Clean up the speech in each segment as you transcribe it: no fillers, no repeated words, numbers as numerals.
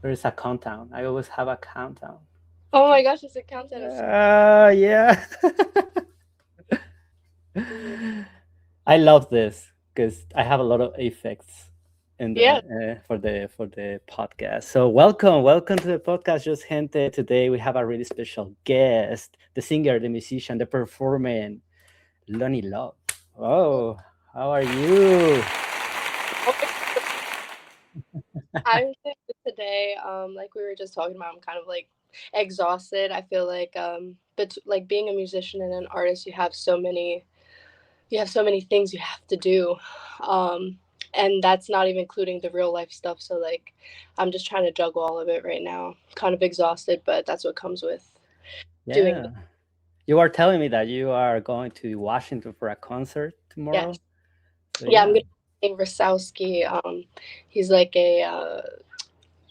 There is a countdown. I always have a countdown. Oh my gosh, does it count that as? Yeah. Mhm. I love this because I have a lot of effects in the Yeah. for the podcast. So welcome to the podcast, just gente. Today we have a really special guest, the singer, the musician, the performer, Lonnie Luv. Oh, Oh, how are you? oh my God. I'm doing good today. Like we were just talking about, I'm kind of like exhausted. I feel like but like being a musician and an artist, you have so many things you have to do. Um, and that's not even including the real life stuff. So like I'm just trying to juggle all of it right now. Kind of exhausted, but that's what comes with doing Yeah, you are telling me that you are going to Washington for a concert tomorrow. yes. So Yeah, I'm yeah, gonna be Rosowski. He's like a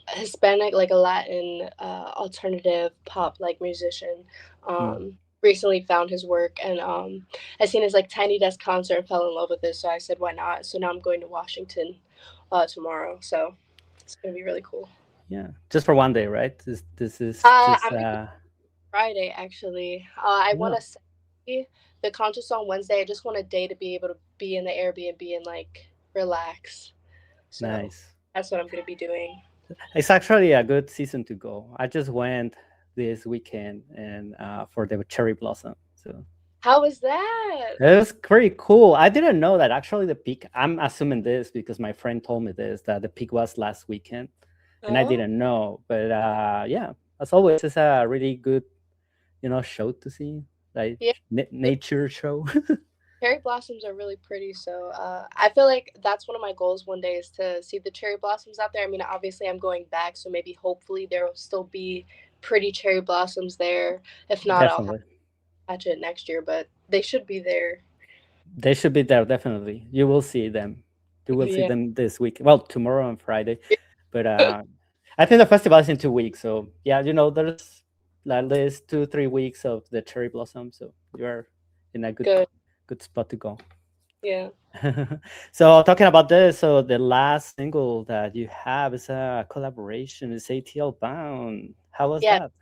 Hispanic, like a Latin alternative pop like musician. mm, Recently found his work and I seen his like Tiny Desk concert and fell in love with it. So I said, why not? So now I'm going to Washington tomorrow. So it's gonna be really cool. yeah. Just for one day, right? This is just I'm gonna Friday actually. I want no, to say the concert's on Wednesday. I just want a day to be able to be in the Airbnb and like relax. So nice. that's what I'm gonna be doing. It's actually a good season to go. I just went this weekend and for the cherry blossom. So How was that? it was pretty cool. I didn't know that actually the peak. I'm assuming this because my friend told me this that the peak was last weekend, and I Oh, didn't know. But yeah, as always, it's a really good show to see, like yeah. nature show. Cherry blossoms are really pretty, so I feel like that's one of my goals one day is to see the cherry blossoms out there. I mean, obviously, I'm going back, so maybe hopefully there will still be pretty cherry blossoms there. If not, I'll have Definitely, to catch it next year, but they should be there. they should be there. Definitely, you will see them. You will see Yeah. them this week. Well, tomorrow and Friday, but I think the festival is in 2 weeks. So yeah, there's at least 2-3 weeks of the cherry blossom. So you're in a good Good. good spot to go. Yeah. So talking about this, so the last single that you have is a collaboration. It's ATL Bound. How was Yeah. that?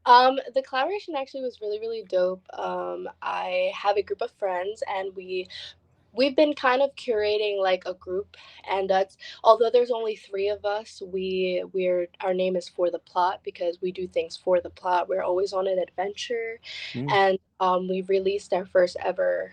The collaboration actually was really, really dope. I have a group of friends, and we've been kind of curating like a group, and that's although there's only three of us, we're our name is For the Plot because we do things for the plot. We're always on an adventure, Mm. and we released our first ever.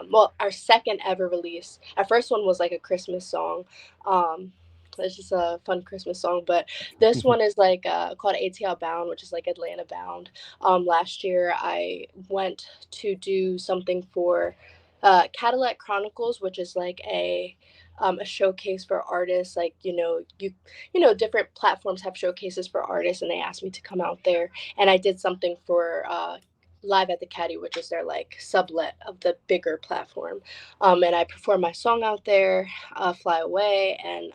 Well, our second ever release. Our first one was like a Christmas song. Um, it's just a fun Christmas song, but this one is like called ATL Bound, which is like Atlanta Bound. Last year, I went to do something for Cadillac Chronicles, which is like a showcase for artists. Like different platforms have showcases for artists, and they asked me to come out there, and I did something for Live at the Caddy, which is their like sublet of the bigger platform. And I performed my song out there, Fly Away, and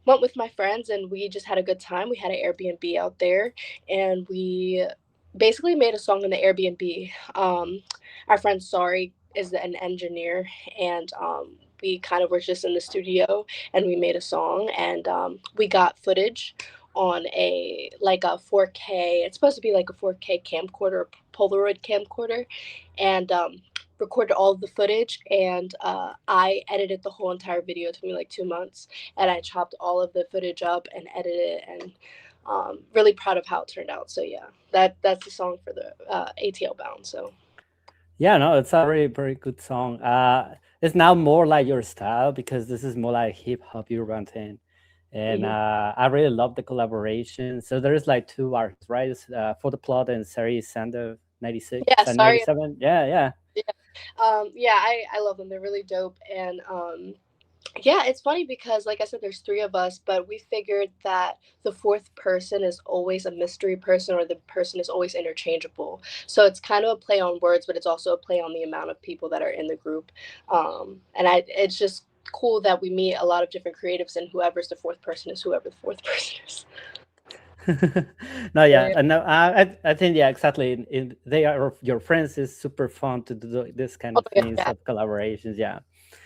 went with my friends, and we just had a good time. We had an Airbnb out there, and we basically made a song in the Airbnb. Our friend Sorry is an engineer, and we kind of were just in the studio, and we made a song, and we got footage on a like a 4K. It's supposed to be like a 4K camcorder, Polaroid camcorder, and recorded all of the footage, and I edited the whole entire video. It took me like 2 months, and I chopped all of the footage up and edited it, and really proud of how it turned out. So yeah, that's the song for the ATL Bound. So Yeah, no, it's a very, very good song. It's now more like your style because this is more like hip hop urban thing. And mhm. I really love the collaboration. So there is like two artists, right? It's, For the Plot and Sari Sander 96 Yeah, and sorry. 97. Yeah, yeah. Yeah, yeah, I love them. They're really dope, and yeah, it's funny because, like I said, there's three of us, but we figured that the fourth person is always a mystery person, or the person is always interchangeable. So it's kind of a play on words, but it's also a play on the amount of people that are in the group. It's just cool that we meet a lot of different creatives, and whoever's the fourth person is whoever the fourth person is. No, So yeah. yeah. And no, I think, yeah, exactly. They are your friends. Is super fun to do this kind Oh of yeah, things yeah, of collaborations. Yeah.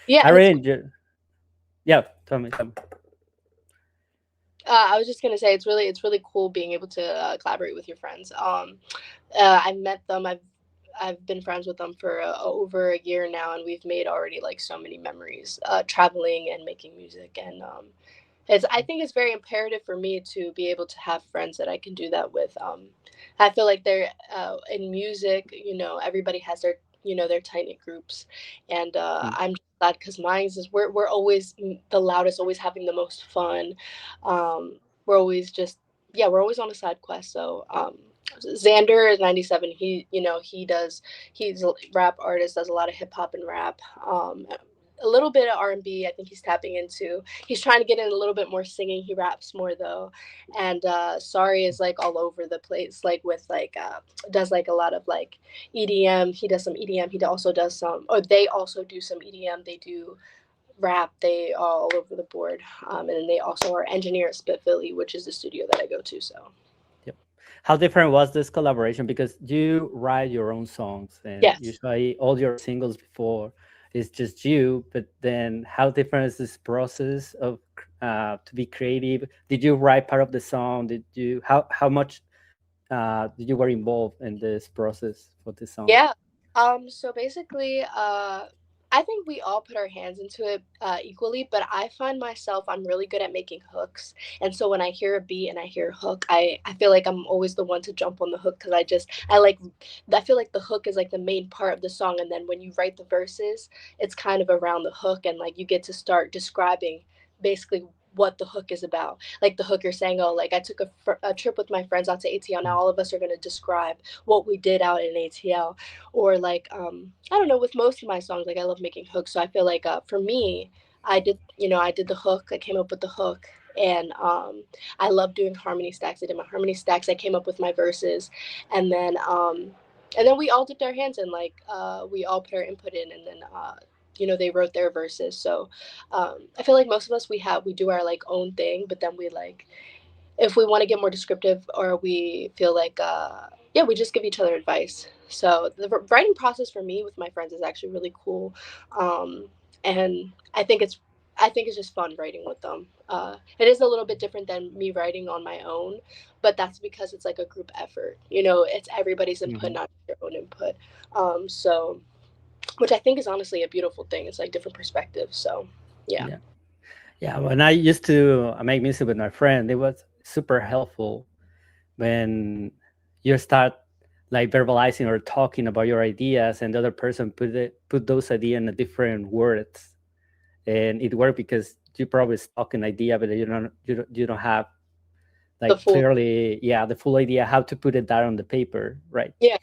yeah, I and it's really cool. enjoy. Yeah. Tell me. Tell me. I was just gonna say it's really cool being able to collaborate with your friends. I met them. I've been friends with them for over a year now, and we've made already like so many memories traveling and making music. And I think it's very imperative for me to be able to have friends that I can do that with. I feel like they're in music, you know, everybody has their, you know, their tight knit groups, and Mm. I'm just glad because mine's is we're always the loudest, always having the most fun. We're always just yeah, we're always on a side quest. So Xander is 97. He, you know, he's a rap artist, does a lot of hip hop and rap. A little bit of R&B. I think he's tapping into. He's trying to get in a little bit more singing. He raps more though, and Sorry is like all over the place. Like with like does like a lot of like EDM. He does some EDM. He also does some, or they also do some EDM. They do rap. They are all over the board. And then they also are engineer at Spit Philly, which is the studio that I go to. So Yep. How different was this collaboration? Because you write your own songs, and yes. usually all your singles before is just you. But then, how different is this process of to be creative? Did you write part of the song? Did you how much did you were involved in this process for this song? Yeah. So basically, I think we all put our hands into it equally, but I find myself I'm really good at making hooks, and so when I hear a beat and I hear a hook, I feel like I'm always the one to jump on the hook because I feel like the hook is like the main part of the song, and then when you write the verses, it's kind of around the hook, and like you get to start describing basically what the hook is about. Like the hook you're saying, oh, like I took a trip with my friends out to ATL. Now all of us are going to describe what we did out in ATL, or like I don't know. With most of my songs, like I love making hooks, so I feel like for me, I did the hook. I came up with the hook, and I love doing harmony stacks. I did my harmony stacks. I came up with my verses, and then we all dipped our hands in. Like we all put our input in, and then they wrote their verses. So I feel like most of us we do our like own thing, but then we like if we want to get more descriptive or we feel like yeah, we just give each other advice. So the writing process for me with my friends is actually really cool, and I think it's just fun writing with them. It is a little bit different than me writing on my own, but that's because it's like a group effort. You know, it's everybody's input, Hmm. not your own input. So which I think is honestly a beautiful thing. It's like different perspectives. So yeah. Yeah, yeah. When I used to make music with my friend, it was super helpful when you start like verbalizing or talking about your ideas, and the other person put those ideas in a different words, and it worked because you probably stuck an idea, but you don't have The like full. clearly, yeah, the full idea how to put it down on the paper, right? Yeah,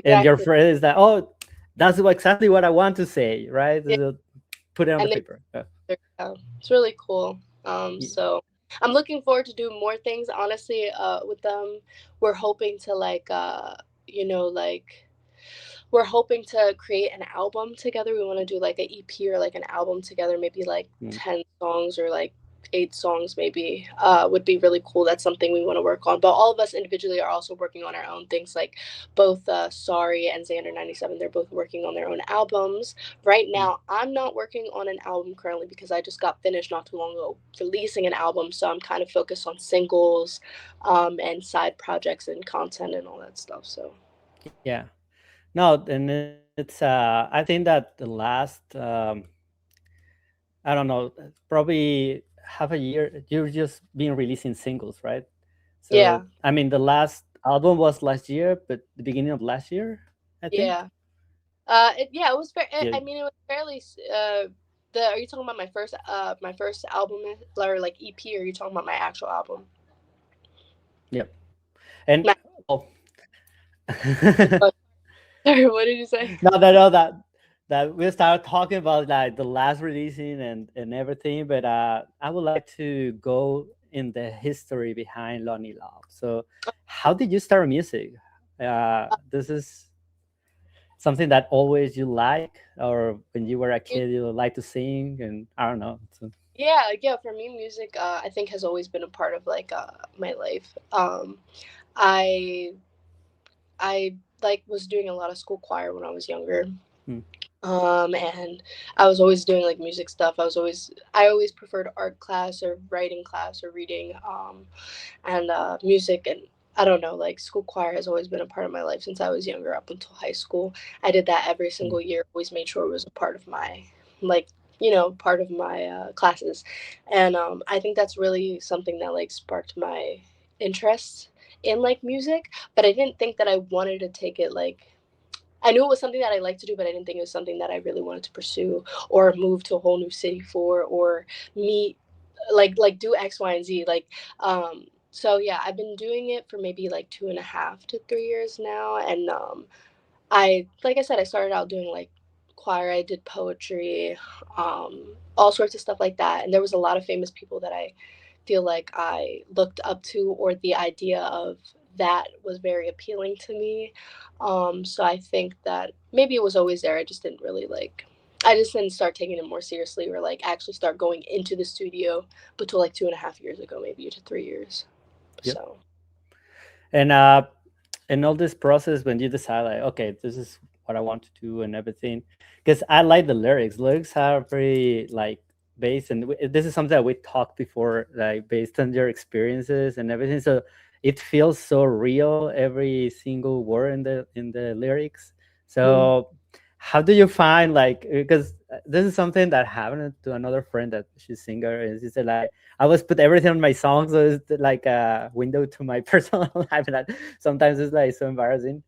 And your exactly. friend is like, oh, that's exactly what I want to say, right? Yeah, So put it on the and they paper. Yeah. it's really cool. Ye- So I'm looking forward to do more things. Honestly, with them, we're hoping to like, like we're hoping to create an album together. We want to do like an EP or like an album together, maybe like mm, 10 songs or like 8 songs, maybe. Would be really cool. That's something we want to work on. But all of us individually are also working on our own things. Like both Sorry and Xander 97, they're both working on their own albums. Right mm. now, I'm not working on an album currently because I just got finished not too long ago releasing an album. So I'm kind of focused on singles and side projects and content and all that stuff. So. Yeah. No, and it's I think that the last I don't know, probably half a year you've just been releasing singles, right? So Yeah. I mean the last album was last year, but the beginning of last year, I think. Yeah. Yeah, it was fair. Yeah. I mean, it was fairly. Are you talking about my first album or like EP? Or are you talking about my actual album? Yep. And My, oh, oh, sorry, what did you say? no, no, no, that we start talking about like the last releasing and everything, but I would like to go in the history behind Lonnie Luv. So, how did you start music? This is something that always you like, or when you were a kid you like to sing, and I don't know. So, Yeah, yeah. For me, music, I think has always been a part of like my life. I I like was doing a lot of school choir when I was younger. mm, And I was always doing like music stuff. I always preferred art class or writing class or reading, and music. And I don't know, like school choir has always been a part of my life since I was younger up until high school. I did that every single year. Always made sure it was a part of my, like, part of my classes. And I think that's really something that like sparked my interest in like music. But I didn't think that I wanted to take it like, I knew it was something that I liked to do, but I didn't think it was something that I really wanted to pursue or move to a whole new city for, or meet, like do X, Y, and Z. So yeah, I've been doing it for maybe like 2.5 to 3 years now. And like I said, I started out doing like choir. I did poetry, all sorts of stuff like that. And there was a lot of famous people that I feel like I looked up to, or the idea of that was very appealing to me. So I think that maybe it was always there. I just didn't start taking it more seriously, or like actually start going into the studio until like 2.5 years ago, maybe to 3 years. Yep. So And in all this process, when you decide like, okay, this is what I want to do and everything, because I like the lyrics. Lyrics are very like based, and this is something that we talked before, like based on your experiences and everything. So it feels so real, every single word in the lyrics. mhm. So how do you find like, because this is something that happened to another friend that she's singer, and she said like, I always put everything on my songs, so it's like a window to my personal life. And that sometimes it's like so embarrassing.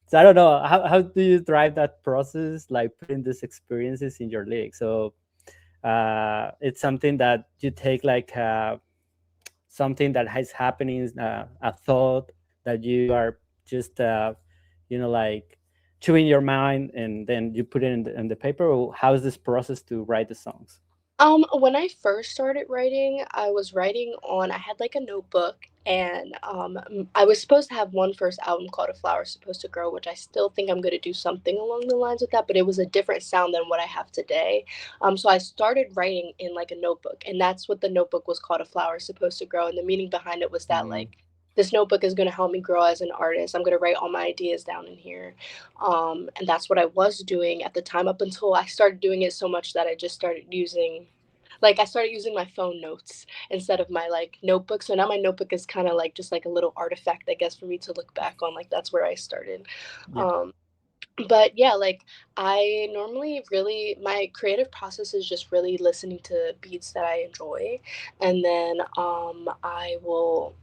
So I don't know, how do you drive that process, like putting these experiences in your lyrics? So it's something that you take like something that has happening, a thought that you are just like chewing your mind, and then you put it in the paper. Or how is this process to write the songs? When I first started writing, I had like a notebook, and I was supposed to have one first album called A Flower Supposed to Grow, which I still think I'm going to do something along the lines with that, but it was a different sound than what I have today. So I started writing in like a notebook, and that's what the notebook was called, A Flower Supposed to Grow. And the meaning behind it was that Mm, like, this notebook is going to help me grow as an artist. I'm going to write all my ideas down in here. And that's what I was doing at the time, up until I started doing it so much that I started using my phone notes instead of my like notebook. So now my notebook is kind of like just like a little artifact, I guess, for me to look back on. Like that's where I started. yeah. Um, but yeah, like I normally really, my creative process is just really listening to beats that I enjoy, and then I will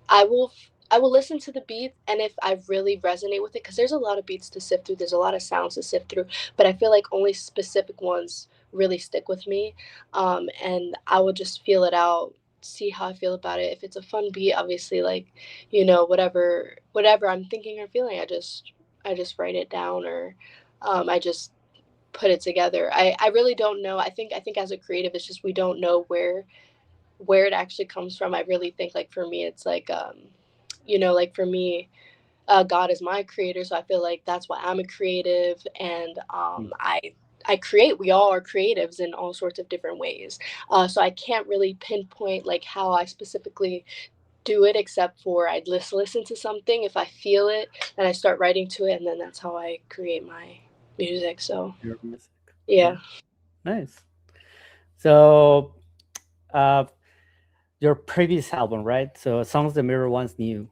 I will listen to the beat, and if I really resonate with it, because there's a lot of beats to sift through, there's a lot of sounds to sift through, but I feel like only specific ones really stick with me, and I will just feel it out, see how I feel about it. If it's a fun beat, obviously, like, whatever I'm thinking or feeling, I just write it down, or I just put it together. I really don't know. I think as a creative, it's just we don't know where it actually comes from. I really think like for me, it's like like for me, God is my creator, so I feel like that's why I'm a creative, and Mm. I create. We all are creatives in all sorts of different ways. So I can't really pinpoint like how I specifically do it, except for I'd listen to something. If I feel it, and I start writing to it, and then that's how I create my music. So Your music. yeah. Yeah. Nice. So uh your previous album, right? So songs the mirror once knew.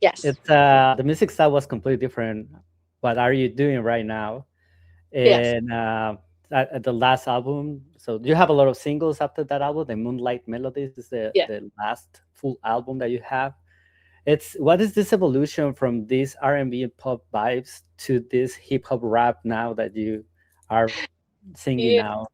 Yes. It's the music style was completely different. What are you doing right now? Yes. And at the last album, so you have a lot of singles after that album. The Moonlight Melodies is Yeah. the last full album that you have. It's what is this evolution from these R&B and pop vibes to this hip hop rap now that you are singing Yeah. now?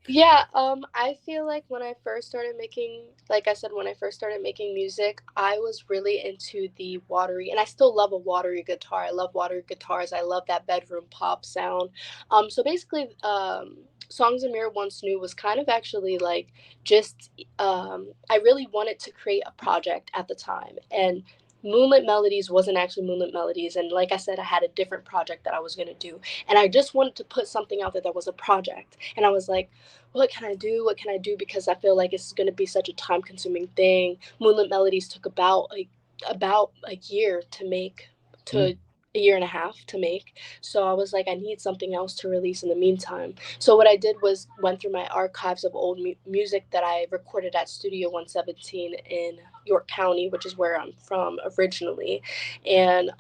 Yeah, I feel like when I first started making, like I said, when I first started making music, I was really into the watery, and I still love a watery guitar. I love watery guitars. I love that bedroom pop sound. So basically, Songs Amir once knew was kind of actually like just, I really wanted to create a project at the time, and Moonlit Melodies wasn't actually Moonlit Melodies. And like I said, I had a different project that I was gonna do, and I just wanted to put something out there that was a project, and I was like, what can I do? What can I do? Because I feel like it's going to be such a time consuming thing. Moonlit Melodies took about a year to make, Mm, to a year and a half to make. So I was like, I need something else to release in the meantime. So what I did was went through my archives of old music that I recorded at Studio 117 in York County, which is where I'm from originally. And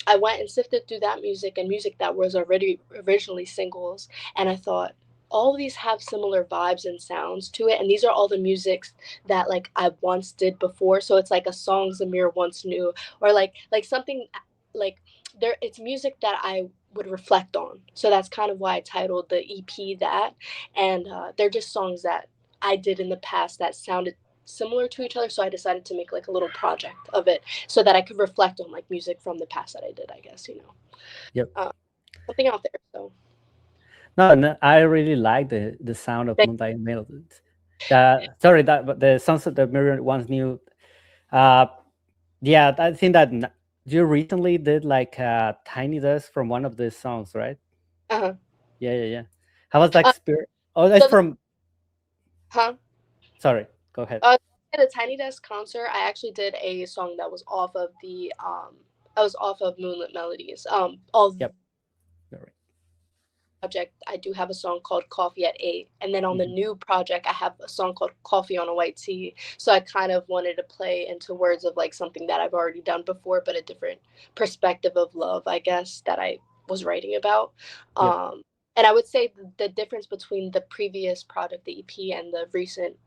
I went and sifted through that music and music that was already originally singles. And I thought, all of these have similar vibes and sounds to it, and these are all the musics that like I once did before. So it's like a song Zamir once knew, or like something like there, it's music that I would reflect on. So that's kind of why I titled the EP that. And they're just songs that I did in the past that sounded similar to each other. So I decided to make like a little project of it so that I could reflect on like music from the past that I did, I guess, Yep. uh, something out there. So No, no, I really like the sound of thank Moonlight Melodies. Sorry, that but the songs that Mirror once knew. Uh, yeah, I think that you recently did like Tiny Desk from one of these songs, right? uh-huh. Yeah, yeah, yeah. How was that uh, experience? Oh, that's so the, from. huh? Sorry, go ahead. At a Tiny Desk concert, I actually did a song that was off of the I was off of Moonlit Melodies. All Yep, you're right. project, I do have a song called Coffee at 8. And then on the Mhm. new project, I have a song called Coffee on a White Tea. So I kind of wanted to play into words of like something that I've already done before, but a different perspective of love, I guess, that I was writing about. Yep. And I would say the difference between the previous project, the EP, and the recent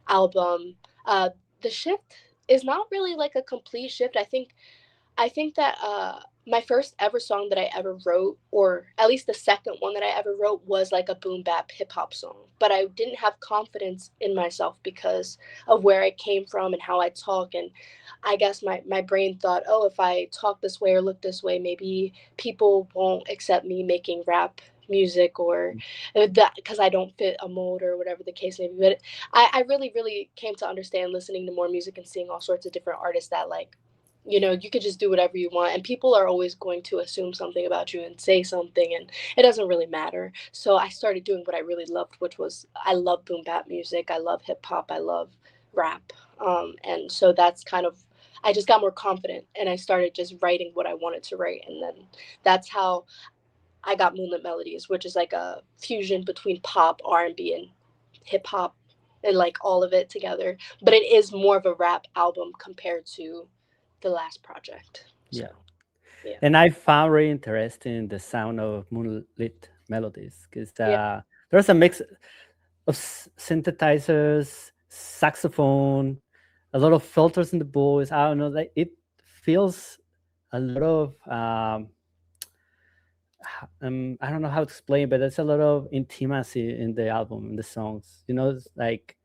album, uh, the shift is not really like a complete shift. I think that my first ever song that I ever wrote, or at least the second one that I ever wrote, was like a boom bap hip hop song. But I didn't have confidence in myself because of where I came from and how I talk. And I guess my brain thought, oh, if I talk this way or look this way, maybe people won't accept me making rap music, or that because I don't fit a mold or whatever the case may be. But I really, really came to understand listening to more music and seeing all sorts of different artists that like, you could just do whatever you want, and people are always going to assume something about you and say something, and it doesn't really matter. So I started doing what I really loved, which was I love boom bap music, I love hip hop, I love rap. And so that's kind of, I just got more confident and I started just writing what I wanted to write, and then that's how I got Moonlit Melodies, which is like a fusion between pop, R&B, and hip hop, and like all of it together. But it is more of a rap album compared to the last project. So Yeah. yeah, And I found really interesting the sound of Moonlit Melodies because yeah, there's a mix of synthesizers, saxophone, a lot of filters in the voice. I don't know, like it feels a lot of I don't know how to explain, but there's a lot of intimacy in the album, in the songs. It's like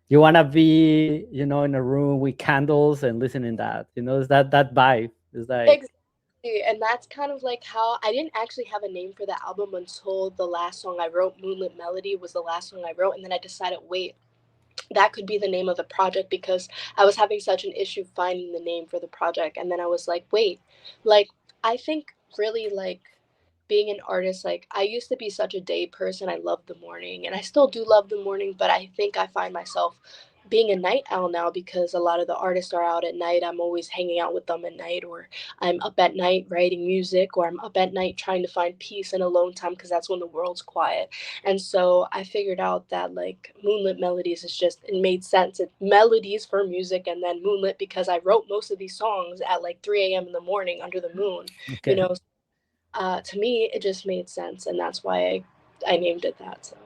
you wanna be, in a room with candles and listening that. It's that vibe. It's like exactly. And that's kind of like how I didn't actually have a name for the album until the last song I wrote. Moonlit Melody was the last song I wrote, and then I decided, wait, that could be the name of the project, because I was having such an issue finding the name for the project. And then I was like, wait, like I think really like being an artist, like I used to be such a day person. I love the morning and I still do love the morning, but I think I find myself being a night owl now because a lot of the artists are out at night. I'm always hanging out with them at night, or I'm up at night writing music, or I'm up at night trying to find peace and alone time because that's when the world's quiet. And so I figured out that like Moonlit Melodies is just, it made sense. It melodies for music, and then Moonlit because I wrote most of these songs at like 3 a.m. in the morning under the moon, you okay, know. To me, it just made sense, and that's why I named it that. So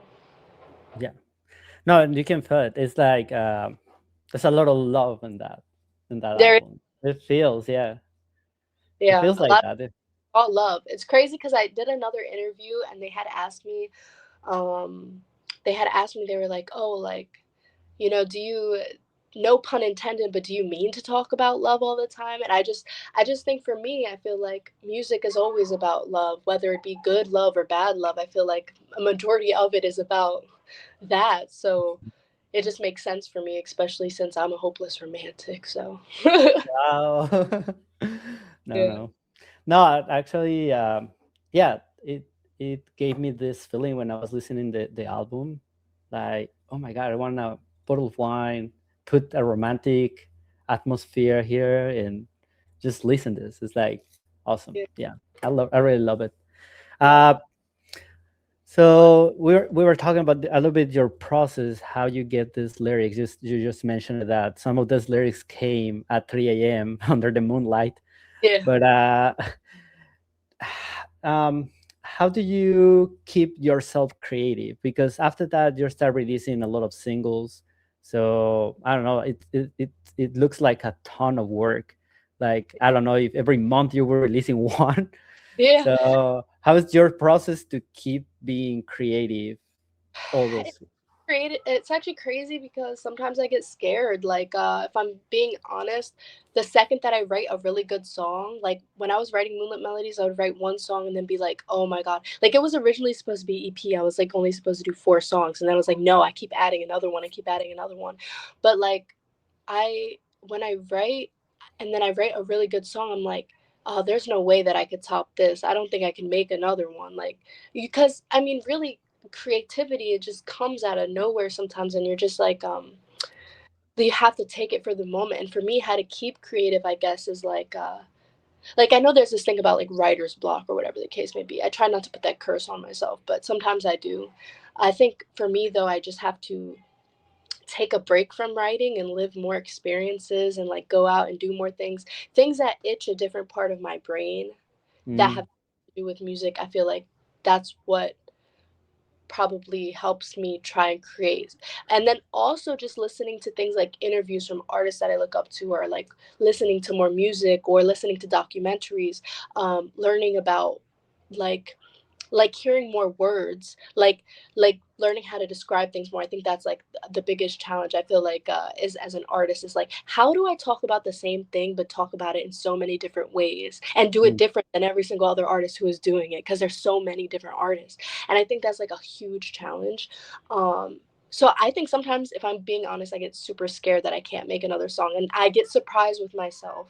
yeah. No, and you can feel it. It's like there's a lot of love in that there, album. It feels, yeah, it yeah, feels a like lot of that. all love. It's crazy because I did another interview and um, they had asked me, they were like, oh, like, do you, no pun intended, but do you mean to talk about love all the time? And I just think for me, I feel like music is always about love, whether it be good love or bad love. I feel like a majority of it is about that. So it just makes sense for me, especially since I'm a hopeless romantic. So Wow. No, yeah, no, no. Actually, yeah, it gave me this feeling when I was listening the album, like, oh my god, I want a bottle of wine, put a romantic atmosphere here, and just listen to this. It's like Awesome. Yeah. Yeah, I really love it. Yeah. Uh, so we were talking about a little bit your process, how you get these lyrics. You just mentioned that some of those lyrics came at 3 a.m. under the moonlight. Yeah. But um, how do you keep yourself creative? Because after that, you start releasing a lot of singles. So I don't know. It looks like a ton of work. Like I don't know if every month you were releasing one. Yeah. So how is your process to keep being creative all those? It's actually crazy because sometimes I get scared. Like, if I'm being honest, the second that I write a really good song, like when I was writing Moonlit Melodies, I would write one song and then be like, oh my God. Like, it was originally supposed to be EP. I was like only supposed to do 4 songs. And then I was like, no, I keep adding another one. I keep adding another one. But like, when I write and then I write a really good song, I'm like, oh, there's no way that I could top this. I don't think I can make another one. Like, because I mean, really, creativity, it just comes out of nowhere sometimes, and you're just you have to take it for the moment. And for me, how to keep creative, I guess, is like I know there's this thing about like writer's block or whatever the case may be. I try not to put that curse on myself, but sometimes I do. I think for me though, I just have to take a break from writing and live more experiences and like go out and do more things that itch a different part of my brain that Mm, have to do with music. I feel like that's what probably helps me try and create. And then also just listening to things like interviews from artists that I look up to, or like listening to more music or listening to documentaries, learning about like hearing more words, like learning how to describe things more. I think that's like the biggest challenge I feel like is as an artist, is like, how do I talk about the same thing but talk about it in so many different ways and do it mm, different than every single other artist who is doing it, because there's so many different artists. And I think that's like a huge challenge. So I think sometimes, if I'm being honest, I get super scared that I can't make another song, and I get surprised with myself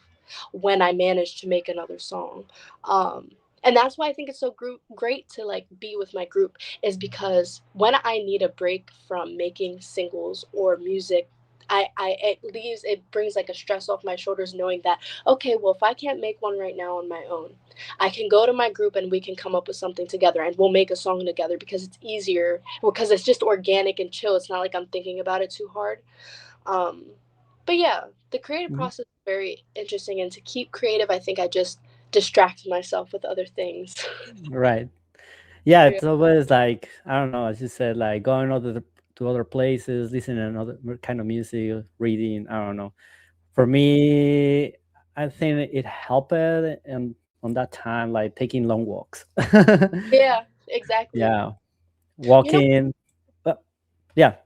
when I manage to make another song. um and that's why I think it's so great to like be with my group, is because when I need a break from making singles or music, I it brings like a stress off my shoulders, knowing that, okay, well, if I can't make one right now on my own, I can go to my group and we can come up with something together and we'll make a song together, because it's easier, because it's just organic and chill. It's not like I'm thinking about it too hard. um but yeah, the creative mhm. process is very interesting, and to keep creative, I think I just distract myself with other things. Right. Yeah, Yeah. it's always like I don't know, as you said, like going to other places, listening to another kind of music, reading. I don't know. For me, I think it helped, and on that time, like taking long walks. Yeah, exactly. Yeah, You know, walking. Uh, yeah.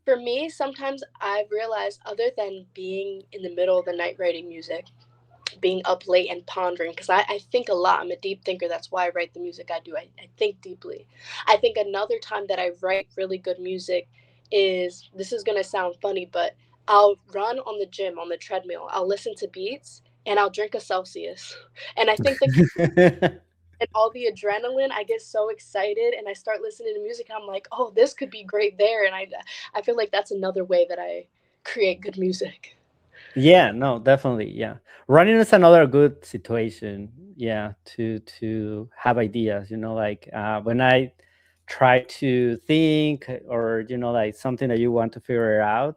for me, sometimes I've realized, other than being in the middle of the night writing music, being up late and pondering, because I think a lot. I'm a deep thinker. That's why I write the music I do. I think deeply. I think another time that I write really good music is, this is going to sound funny, but I'll run on the gym on the treadmill. I'll listen to beats and I'll drink a Celsius. And I think the and all the adrenaline, I get so excited and I start listening to music. I'm like, oh, this could be great there. And I feel like that's another way that I create good music. Yeah, no, definitely. Yeah. Running is another good situation. Yeah, to have ideas, like when I try to think or like something that you want to figure out,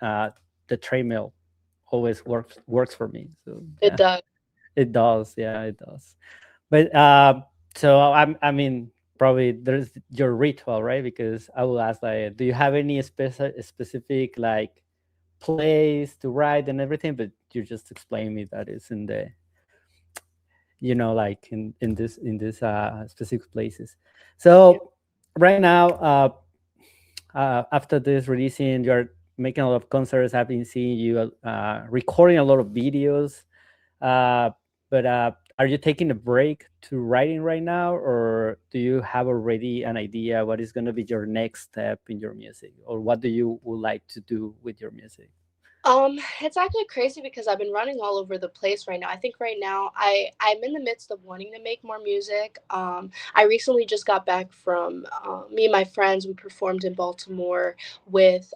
uh the treadmill always works for me. So, It yeah, does. it does. Yeah, it does. But so I mean, probably there's your ritual, right? Because I will ask, like, do you have any specific like place to write and everything? But you just explained me that it's in the like in this specific places. Yeah. So right now, after this releasing, you're making a lot of concerts. I've been seeing you recording a lot of videos. uh, but are you taking a break to writing right now, or do you have already an idea what is going to be your next step in your music, or what do you would like to do with your music? It's actually crazy because I've been running all over the place right now. I think right now I'm in the midst of wanting to make more music. I recently just got back from me and my friends. We performed in Baltimore with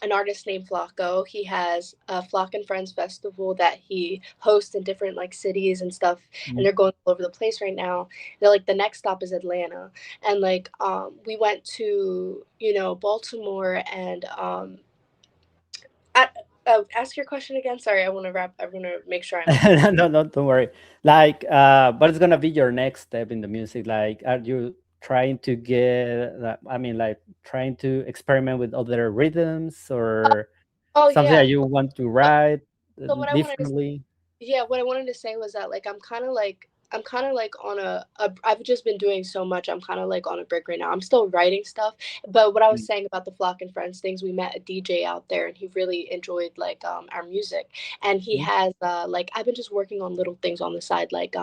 an artist named Flocko. He has a Flock and Friends festival that he hosts in different like cities and stuff, and Mm. they're going all over the place right now. They're like the next stop is Atlanta, and like we went to Baltimore and I, ask your question again. Sorry, I want to wrap. I want to make sure I'm. No, no, don't worry. Like, what is gonna be your next step in the music? Like, are you trying to get, I mean, like, trying to experiment with other rhythms or Oh something yeah. that you want to So, write so what I wanted to differently? Yeah, what I wanted to say was that like I'm kind of like on I've just been doing so much. I'm kind of like on a break right now. I'm still writing stuff, but what I was Mm, saying about the Flock and Friends things, we met a DJ out there and he really enjoyed like our music. And he mm, has like I've been just working on little things on the side like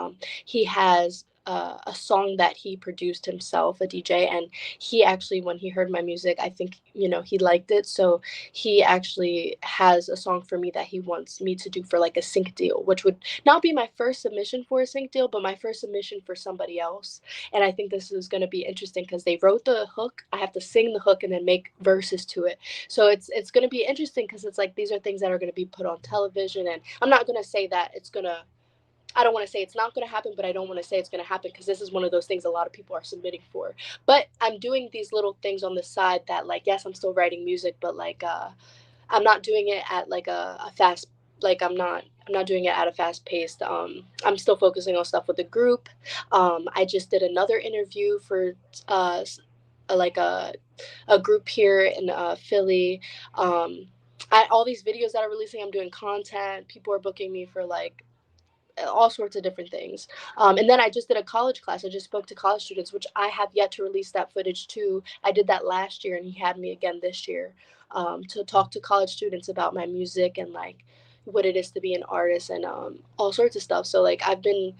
he has a song that he produced himself, a DJ, and he actually when he heard my music, I think he liked it. So he actually has a song for me that he wants me to do for like a sync deal, which would not be my first submission for a sync deal, but my first submission for somebody else. And I think this is going to be interesting because they wrote the hook. I have to sing the hook and then make verses to it. So it's going to be interesting because it's like these are things that are going to be put on television. And I'm not going to say that it's going to. I don't want to say it's not going to happen, but I don't want to say it's going to happen because this is one of those things a lot of people are submitting for. But I'm doing these little things on the side that, like, yes, I'm still writing music, but like, I'm not doing it at like a fast like I'm not doing it at a fast paced. I'm still focusing on stuff with the group. I just did another interview for uh like a group here in Philly. All these videos that I'm releasing, I'm doing content. People are booking me for like all sorts of different things. And then I just did a college class. I just spoke to college students, which I have yet to release that footage too. I did that last year, and he had me again this year to talk to college students about my music and like what it is to be an artist and all sorts of stuff. So like I've been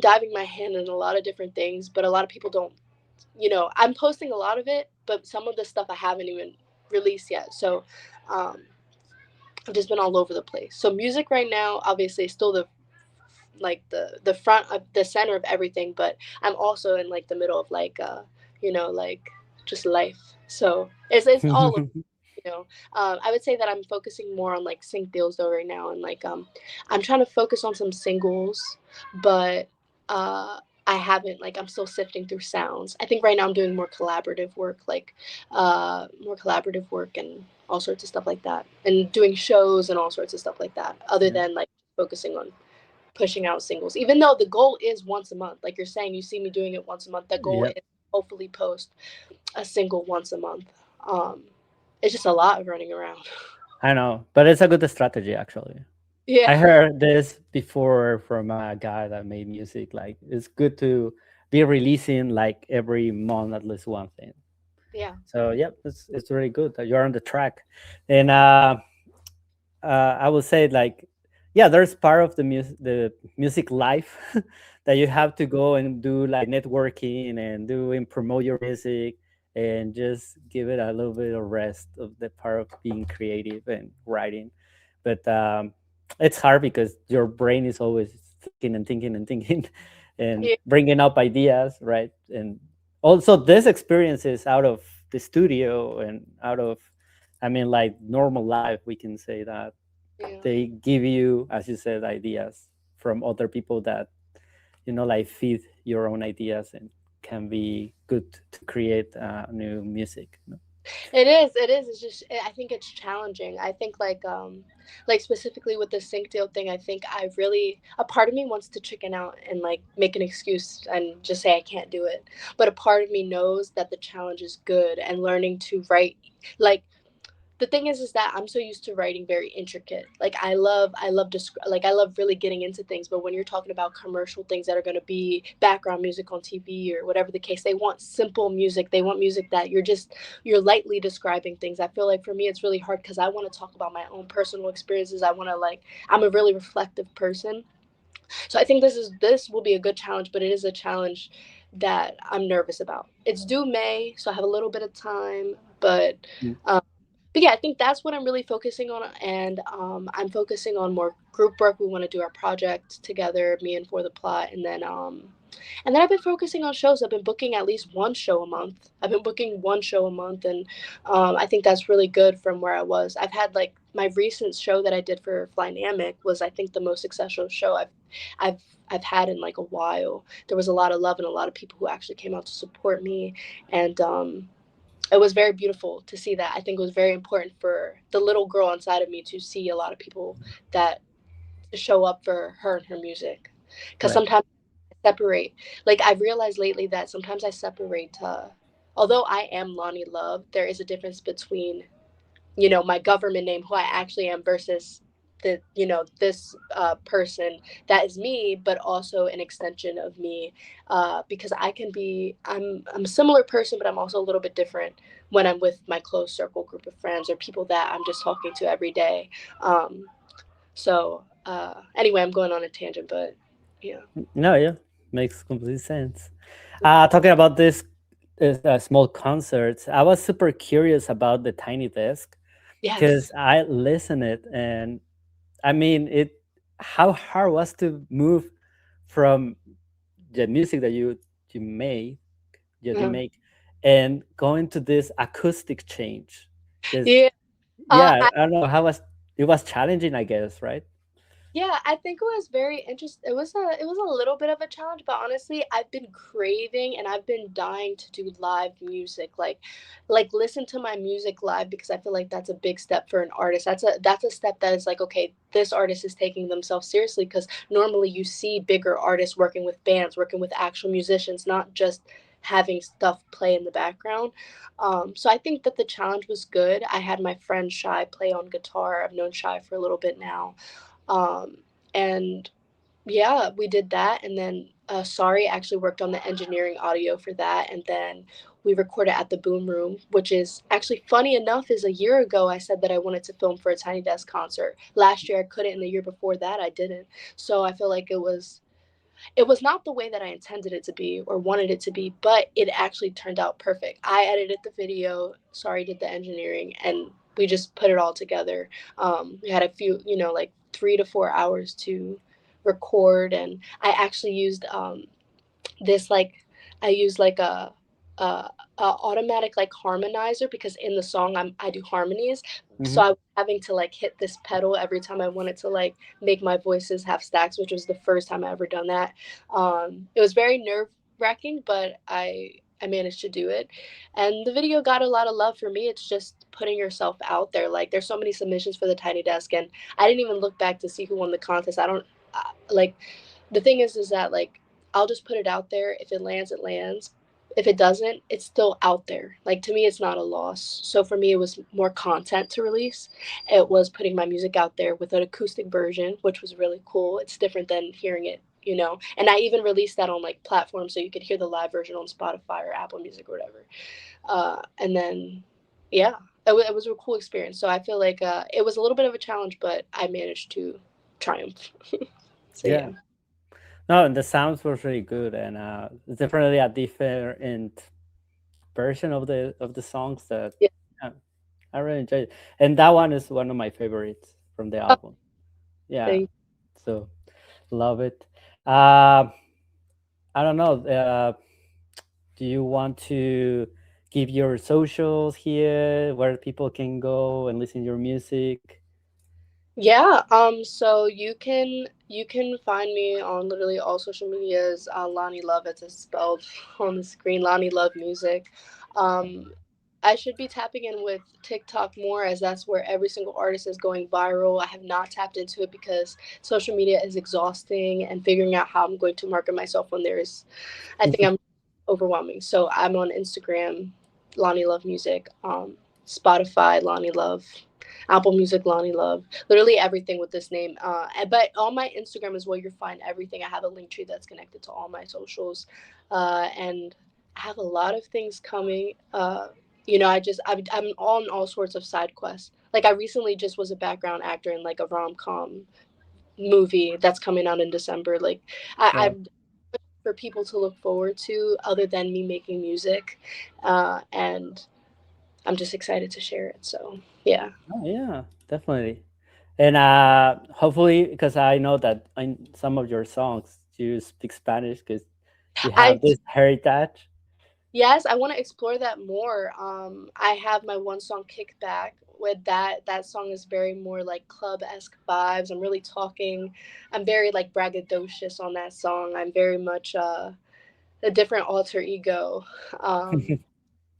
diving my hand in a lot of different things, but a lot of people don't. I'm posting a lot of it, but some of the stuff I haven't even released yet. So um, I've just been all over the place. So music right now, obviously, is still the front of the center of everything, but I'm also in like the middle of like like just life. So it's all of I would say that I'm focusing more on like sync deals though right now, and like I'm trying to focus on some singles, but I haven't like I'm still sifting through sounds. I think right now I'm doing more collaborative work and all sorts of stuff like that, and doing shows and all sorts of stuff like that, other yeah. than like focusing on pushing out singles, even though the goal is once a month. Like you're saying, you see me doing it once a month. The goal Yeah, is hopefully post a single once a month. Um, it's just a lot of running around. I know, but it's a good strategy actually. I Yeah, heard this before from a guy that made music. Like, it's good to be releasing like every month at least one thing. yeah, So yeah, it's really good that you're on the track. And I would say like, yeah, there's part of the music life that you have to go and do like networking and do and promote your music and just give it a little bit of rest of the part of being creative and writing. But it's hard because your brain is always thinking and thinking and thinking and yeah, bringing up ideas, right? And also this experiences out of the studio and out of, I mean, like normal life, we can say that yeah. they give you, as you said, ideas from other people that, like feed your own ideas and can be good to create new music. It is. It is. It's just. I think it's challenging. I think like specifically with the sync deal thing. I think I really a part of me wants to chicken out and like make an excuse and just say I can't do it. But a part of me knows that the challenge is good and learning to write like the thing is that I'm so used to writing very intricate. Like I love really getting into things, but when you're talking about commercial things that are going to be background music on TV or whatever the case, they want simple music. They want music that you're lightly describing things. I feel like for me it's really hard cuz I want to talk about my own personal experiences. I want to like I'm a really reflective person. So I think this will be a good challenge, but it is a challenge that I'm nervous about. It's due May, so I have a little bit of time, Mm. um, but yeah, I think that's what I'm really focusing on, and I'm focusing on more group work. We want to do our project together, me and For the Plot, and then And then I've been focusing on shows. I've been booking at least one show a month. I've been booking one show a month, and I think that's really good from where I was. I've had like my recent show that I did for Flynamic was, I think, the most successful show I've I've had in like a while. There was a lot of love and a lot of people who actually came out to support me, and it was very beautiful to see that. I think it was very important for the little girl inside of me to see a lot of people that show up for her and her music. Because Right. sometimes I separate, like I've realized lately that sometimes I separate. Although I am Lonnie Love, there is a difference between, my government name, who I actually am, versus this person that is me, but also an extension of me, because I'm a similar person, but I'm also a little bit different when I'm with my close circle group of friends or people that I'm just talking to every day. Anyway, I'm going on a tangent, but yeah. No, yeah, makes complete sense. Talking about this small concerts, I was super curious about the tiny desk because Yes. I listened it, and I mean it. How hard was to move from the music that you made, that you Uh, make, and going to this acoustic change? Because yeah. yeah, I I don't know how was it was challenging, I guess, right? Yeah, I think it was very interesting. It was a little bit of a challenge, but honestly, I've been craving and I've been dying to do live music, like listen to my music live, because I feel like that's a big step for an artist. That's a step that is like, okay, this artist is taking themselves seriously, because normally you see bigger artists working with bands, working with actual musicians, not just having stuff play in the background. So I think that the challenge was good. I had my friend Shy play on guitar. I've known Shy for a little bit now, um, and yeah, we did that. And then Sorry actually worked on the engineering audio for that. And then we recorded at the Boom Room, which is actually, funny enough, is a year ago I said that I wanted to film for a Tiny Desk concert. Last year I couldn't, and the year before that I didn't. So I feel like it was not the way that I intended it to be or wanted it to be, but it actually turned out perfect. I edited the video, Sorry did the engineering, and we just put it all together. We had a few, like 3 to 4 hours to record, and I actually used this like I use like a automatic like harmonizer, because in the song I do harmonies, so Hmm. I was having to like hit this pedal every time I wanted to like make my voices have stacks, which was the first time I ever done that. It was very nerve wracking, but I managed to do it, and the video got a lot of love. For me, it's just putting yourself out there. Like, there's so many submissions for the Tiny Desk, and I didn't even look back to see who won the contest. I don't like, the thing is that like, I'll just put it out there. If it lands, it lands. If it doesn't, it's still out there. Like, to me, it's not a loss. So for me, it was more content to release. It was putting my music out there with an acoustic version, which was really cool. It's different than hearing it. And I even released that on like platforms, so you could hear the live version on Spotify or Apple Music or whatever. And then, yeah, it was a cool experience. So I feel like it was a little bit of a challenge, but I managed to triumph. So yeah. Yeah. No, and the sounds was really good, and it's definitely a different version of the songs that Yeah. uh, I really enjoyed. It. And that one is one of my favorites from the Oh, album. Yeah, thank so love it. Uh, I don't know. Do you want to give your socials here where people can go and listen to your music? Yeah, so you can find me on literally all social medias, Lonnie Love, as it's spelled on the screen, Lonnie Love Music. Um, I should be tapping in with TikTok more, as that's where every single artist is going viral. I have not tapped into it because social media is exhausting, and figuring out how I'm going to market myself when I think I'm overwhelming. So I'm on Instagram, Lonnie Love Music, Spotify, Lonnie Love, Apple Music, Lonnie Love, literally everything with this name. But on my Instagram is where you'll find everything. I have a link tree that's connected to all my socials, and I have a lot of things coming. I'm on all sorts of side quests. Like, I recently just was a background actor in like a rom com movie that's coming out in December. Like, Wow. I'm for people to look forward to other than me making music, and I'm just excited to share it. So yeah. Oh, yeah, definitely. And hopefully, because I know that in some of your songs you speak Spanish, because You I have this heritage. Yes, I want to explore that more. I have my one song "Kickback." With that song is very more like club esque vibes. I'm really talking. I'm very like braggadocious on that song. I'm very much a different alter ego. Um,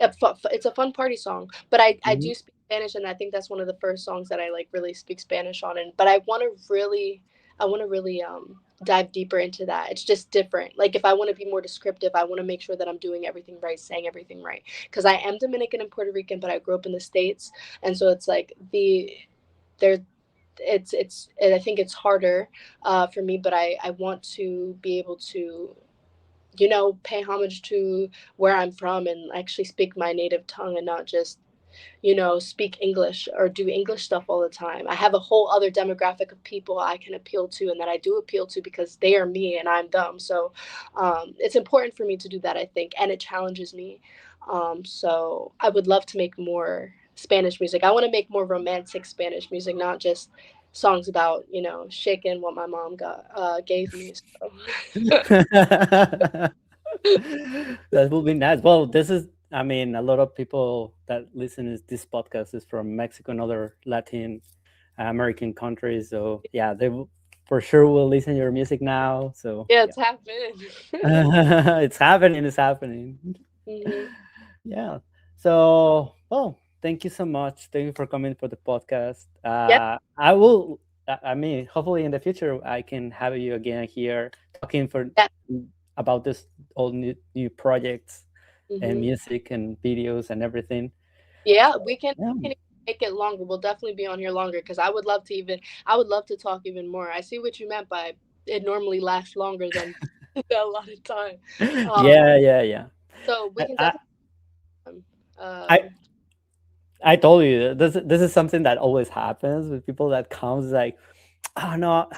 it's a fun party song, but I Mhm. do speak Spanish, and I think that's one of the first songs that I like really speak Spanish on. And but I want to really dive deeper into that. It's just different. Like if I want to be more descriptive, I want to make sure that I'm doing everything right, saying everything right, because I am Dominican and Puerto Rican, but I grew up in the States, and so it's like there it's and I think it's harder for me, but I want to be able to pay homage to where I'm from and actually speak my native tongue and not just, speak English or do English stuff all the time. I have a whole other demographic of people I can appeal to and that I do appeal to because they are me and I'm them. So it's important for me to do that, I think, and it challenges me. So I would love to make more Spanish music. I want to make more romantic Spanish music, not just songs about, shaking what my mom gave me. So. That would be nice. Well, this is, I mean, a lot of people that listen to this podcast is from Mexico and other Latin American countries. So yeah, for sure will listen to your music now. So Yeah, yeah, it's happened. it's happening. It's happening. Hmm. Yeah. So, well, thank you so much. Thank you for coming for the podcast. Yep. I will. I mean, hopefully in the future I can have you again here talking Yeah. about this all new projects and Hmm. music and videos and everything. Yeah, So, yeah. we can make it longer. We'll definitely be on here longer because I would love to talk even more. I see what you meant by it normally lasts longer than a lot of time. Um, Yeah, yeah, yeah. so we I, can I definitely. I Um, I told you this is something that always happens with people that comes like, oh no,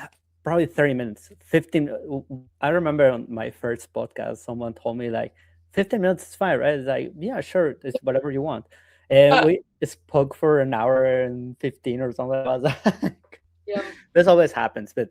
probably 30 minutes, 15. I remember on my first podcast, someone told me like 15 minutes is fine, right? It's like, yeah, sure, it's whatever you want. And we spoke for an hour and 15 or something. I was like, yeah, this always happens, but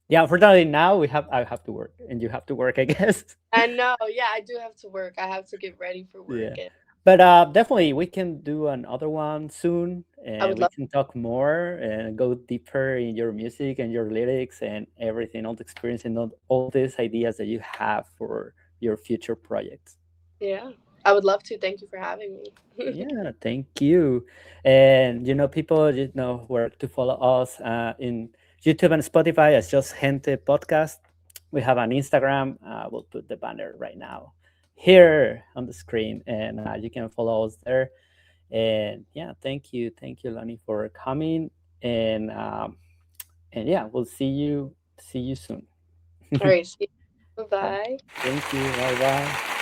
yeah, unfortunately now I have to work and you have to work, I guess. I know. Yeah, I do have to work. I have to get ready for Yeah. work, and But definitely, we can do another one soon, I and would we love. can talk more and go deeper in your music and your lyrics and everything, all the experience and all these ideas that you have for your future projects. Yeah, I would love to. Thank you for having me. Yeah, thank you. And people, where to follow us in YouTube and Spotify as just Gente Podcast. We have an Instagram. We'll put the banner right now here on the screen, and you can follow us there. And yeah, thank you, Lonnie, for coming. And yeah, we'll see you soon. All right. See you. Yeah, Bye. thank you. Bye bye.